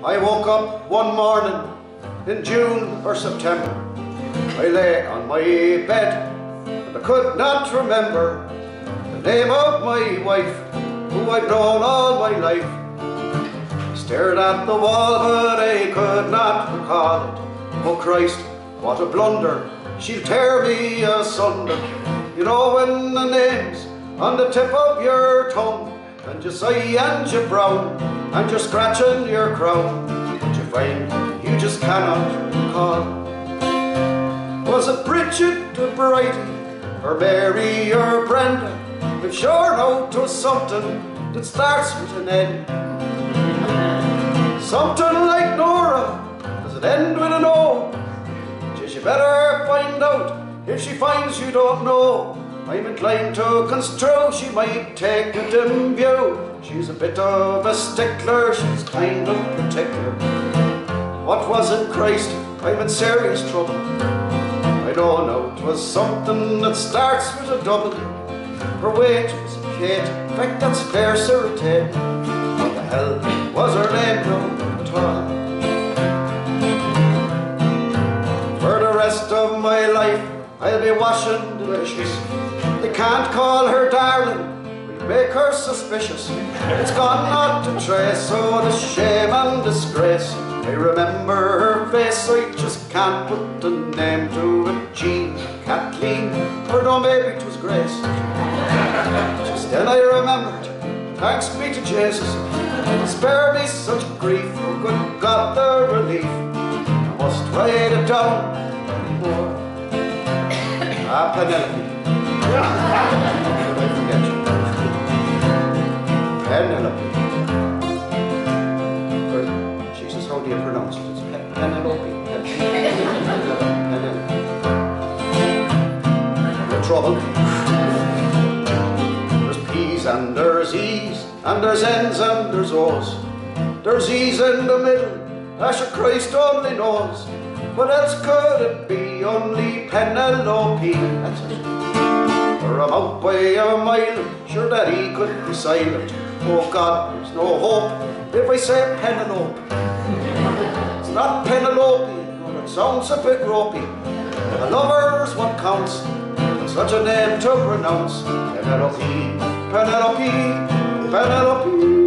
I woke up one morning in June or September. I lay on my bed and I could not remember the name of my wife, who I've known all my life. I stared at the wall but I could not recall it. Oh Christ, what a blunder, she'll tear me asunder. You know when the name's on the tip of your tongue, and you sigh and you frown, and you're scratching your crown, but you find you just cannot recall. Was it Bridget or Bridie, or Mary or Brenda? I'm sure now 'twas something that starts with an N. Something like Nora, does it end with an O? Just you better find out if she finds you don't know. I'm inclined to construe she might take a dim view. She's a bit of a stickler, she's kind of particular. What was it, Christ? I'm in serious trouble. I don't know, 'twas something that starts with a W. Her weight was a Kate, in fact that's fair Sarah. What the hell was her name? No, at all. For the rest of my life I'll be washing the dishes. They can't call her darling, we make her suspicious. It's gone not to trace, so the shame and disgrace. I remember her face, I just can't put the name to it. Jean, Kathleen, or no, maybe it was Grace. Just then I remembered, thanks be to Jesus, spare me such grief, oh good God, the relief. I must write it down anymore. Ah, Penelope. How could I forget you? Penelope. Or, Jesus, how do you pronounce it? It's Penelope. Penelope. No trouble. There's P's and there's E's, and there's N's and there's O's. There's E's in the middle, Asher Christ only knows. What else could it be? Only Penelope. That's it. Or I'm out by a mile, sure that he could be silent. Oh God, there's no hope if I say Penelope. It's not Penelope, no, it sounds a bit ropey. A lover's what counts, and such a name to pronounce. Penelope, Penelope, Penelope.